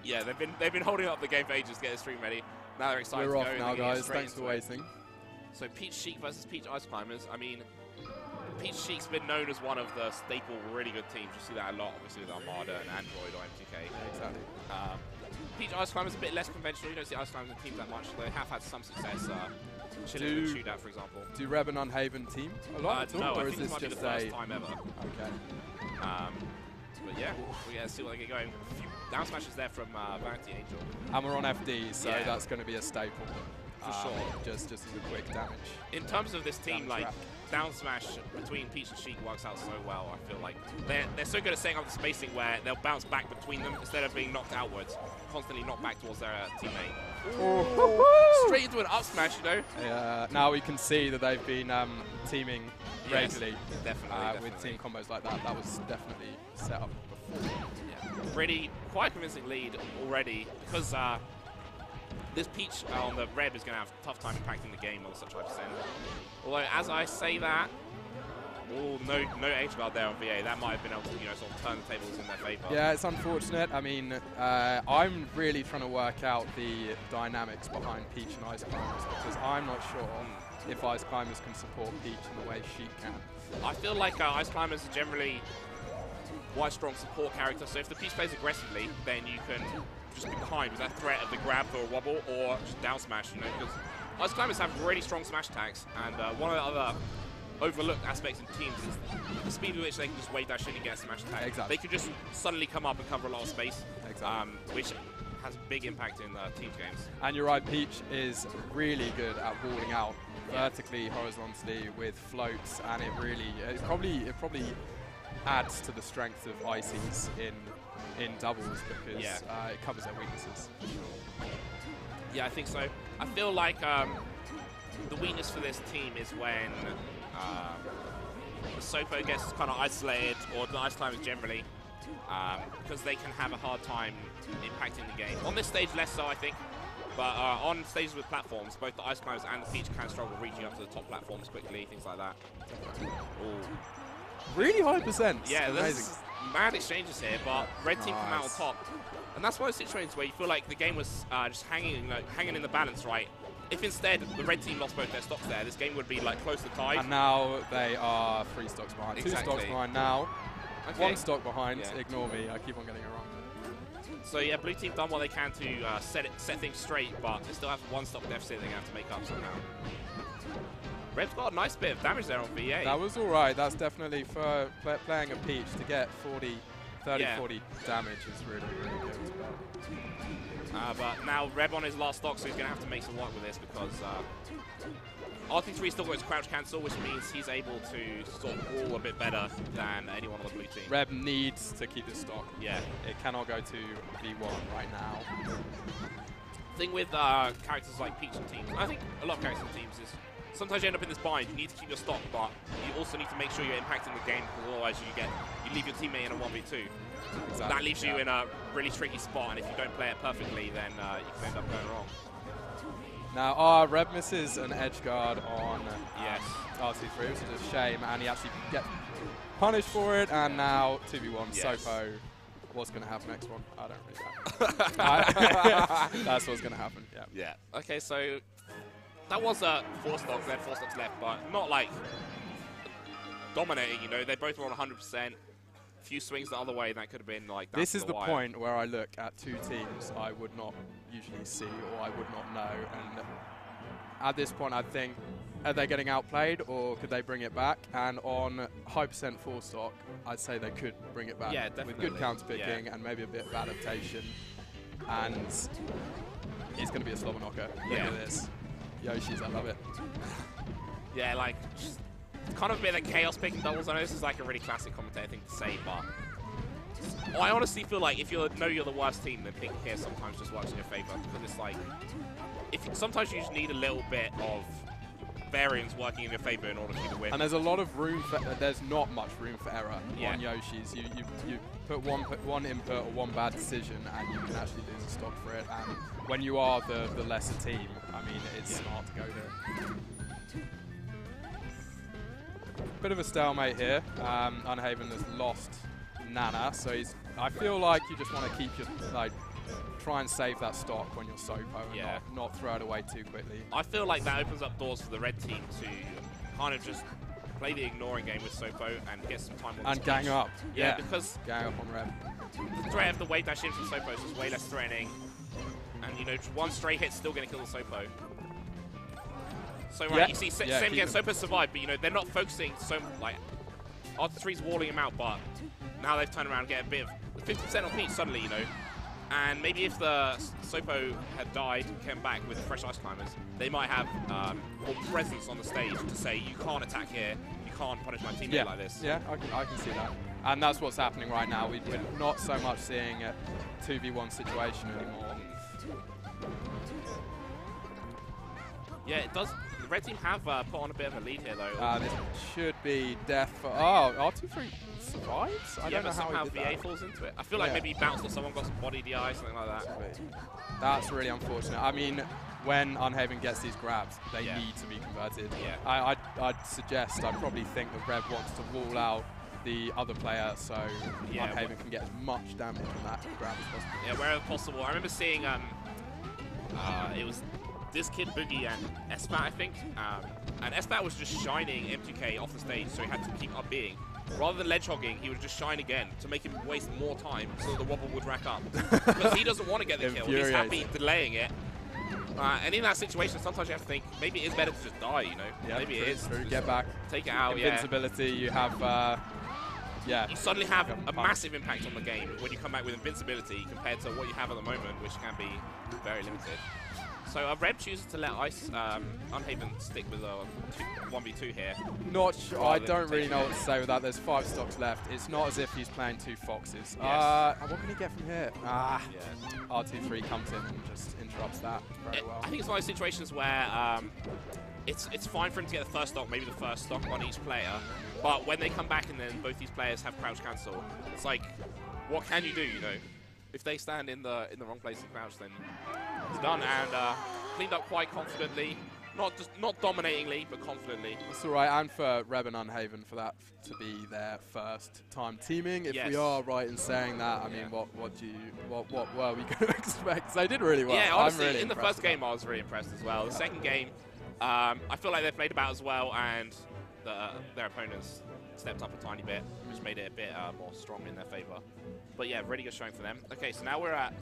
Yeah, they've been holding up the game for ages to get the stream ready. Now they're excited. We're to off go now, and guys. Thanks for waiting. So Peach Sheik versus Peach Ice Climbers. I mean, Peach Sheik's been known as one of the staple really good teams. You see that a lot, obviously, with Armada and Android or MTK. Yeah, exactly. Peach Ice Climbers a bit less conventional. You don't see Ice Climbers in teams that much. They have had some success. Chilling in the shootout, for example. Do Reb and Unhaven team a lot at all? No, or I is think this this might be the just first time ever. Okay. But yeah, we're going to see what they get going. A few down smashes there from Vanity Angel. And we're on FD, so Yeah. that's going to be a staple. For sure. Just as a quick damage. In terms of this team, like, trap. down smash between Peach and Sheik works out so well. I feel like they're so good at setting up the spacing where they'll bounce back between them instead of being knocked outwards, constantly knocked back towards their teammate. Oh. Straight into an up smash, you know? Now we can see that they've been teaming regularly definitely. with team combos like that. That was definitely set up before. Yeah. Pretty quite convincing lead already because this Peach on the Reb is going to have a tough time impacting the game on such high percent. Although, as I say that, no edge guard there on VA. That might have been able to, sort of turn the tables in their favor. Yeah, it's unfortunate. I mean, I'm really trying to work out the dynamics behind Peach and Ice Climbers because I'm not sure if Ice Climbers can support Peach in the way she can. I feel like Ice Climbers are generally quite strong support characters. So if the Peach plays aggressively, then you can just be behind with that threat of the grab for a wobble or just down smash, because Ice Climbers have really strong smash attacks, and one of the other overlooked aspects in teams is the speed with which they can just wave dash in and get a smash attack. Exactly. They could just suddenly come up and cover a lot of space, Exactly. which has a big impact in teams games. And you're right, Peach is really good at walling out vertically, horizontally with floats, and it probably adds to the strength of Ices in doubles because it covers their weaknesses. Yeah, I think so. I feel like the weakness for this team is when the Sopo gets kind of isolated, or the Ice Climbers generally, because they can have a hard time impacting the game. On this stage, less so, I think. But on stages with platforms, both the Ice Climbers and the Peach can struggle reaching up to the top platforms quickly, things like that. Ooh. Really high percent. Yeah, there's mad exchanges here, but red team come out on top. And that's one of those situations where you feel like the game was just hanging in the balance, right? If instead the red team lost both their stocks there, this game would be like close to tied. And now they are 3 stocks behind. Exactly. 2 stocks behind now. Okay. 1 stock behind. Yeah. Ignore me. I keep on getting it wrong. So yeah, blue team done what they can to set things straight, but they still have 1 stock deficit they're going to have to make up somehow. Red's got a nice bit of damage there on VA. That was all right. That's definitely for playing a Peach to get 40 damage is really, really good. But now Reb on his last stock, so he's going to have to make some work with this because R23 still got his crouch cancel, which means he's able to sort of brawl a bit better than anyone on the blue team. Reb needs to keep his stock. Yeah. It cannot go to V1 right now. Thing with characters like Peach and teams, I think a lot of characters and teams is sometimes you end up in this bind. You need to keep your stock, but you also need to make sure you're impacting the game, because otherwise you leave your teammate in a 1v2. Exactly. That leaves you in a really tricky spot, and if you don't play it perfectly, then you can end up going wrong. Now, Reb misses an edge guard on R23, which is a shame, and he actually gets punished for it, and now 2v1 Sopo. What's going to happen next one? I don't really know. That's what's going to happen, Yeah. Okay, so that was 4 stocks, they had 4 stocks left, but not like dominating, They both were on 100%. Few swings the other way, that could have been like this is the point where I look at 2 teams I would not usually see or I would not know, and at this point I think, are they getting outplayed or could they bring it back? And on high percent 4 stock, I'd say they could bring it back with good counter picking and maybe a bit of adaptation, and it's going to be a slobber knocker. Look at this. Yoshi's, I love it. Yeah, like just kind of a bit of chaos picking doubles. I know this is like a really classic commentator thing to say, but I honestly feel like if you know you're the worst team, then picking here sometimes just works in your favor, because it's like sometimes you just need a little bit of variance working in your favor in order for you to win. And there's a lot of room for, there's not much room for error on Yoshi's. You put one input or one bad decision and you can actually lose a stock for it. And when you are the lesser team, I mean, it's smart to go here. Bit of a stalemate here. Unhaven has lost Nana, so I feel like you just want to keep your try and save that stock when you're Sopo and not throw it away too quickly. I feel like that opens up doors for the red team to kind of just play the ignoring game with Sopo and get some time on and gang up. Yeah, because gang up on red. The threat of the wave dash in from Sopo is just way less threatening. And, you know, one stray hit's still going to kill the Sopo. So, right, you see, same again, Sopo survived, but, you know, they're not focusing so, like, R23's walling him out, but now they've turned around and get a bit of 50% on Pete suddenly, you know. And maybe if the Sopo had died and came back with fresh Ice Climbers, they might have more presence on the stage to say, you can't attack here, you can't punish my teammate like this. Yeah, I can see that. And that's what's happening right now. We're not so much seeing a 2v1 situation anymore. Yeah, it does. The red team have put on a bit of a lead here, though. This should be death for... Oh, R23 survives? I don't know how he did VA that. falls into it. I feel like maybe he bounced or someone got some body DI, something like that. That's really unfortunate. I mean, when Unhaven gets these grabs, they need to be converted. Yeah. I'd probably think that Rev wants to wall out the other player so Unhaven can get as much damage from that grab as possible. Yeah, wherever possible. I remember seeing it was this kid Boogie and Espat, I think, and Espat was just shining M2K off the stage, so he had to keep up being. Rather than ledge hogging, he would just shine again to make him waste more time so the wobble would rack up. Because he doesn't want to get the kill, he's happy delaying it. And in that situation, sometimes you have to think, maybe it is better to just die, you know? Yeah, maybe it is. Get back. Take it out, Invincibility, you have... You suddenly have a massive impact on the game when you come back with invincibility compared to what you have at the moment, which can be very limited. So Red chooses to let Unhaven stick with a 1v2 here. Not sure. I don't really know what to say with that. There's 5 stocks left. It's not as if he's playing 2 foxes. What can he get from here? R23 comes in and just interrupts that very well. I think it's one of those situations where it's fine for him to get the first stock, maybe the first stock on each player. But when they come back and then both these players have crouch cancel, it's like, what can you do, you know? If they stand in the wrong place and crouch, then it's done, and cleaned up quite confidently. Not dominatingly, but confidently. That's all right, and for Reb and Unhaven for that to be their first time teaming. If we are right in saying that, I mean, what were we going to expect? They did really well. Yeah, honestly, I'm really in the first game, I was really impressed as well. The second game, I feel like they played about as well, and their opponents stepped up a tiny bit, which made it a bit more strong in their favor. But yeah, really good showing for them. Okay, so now we're at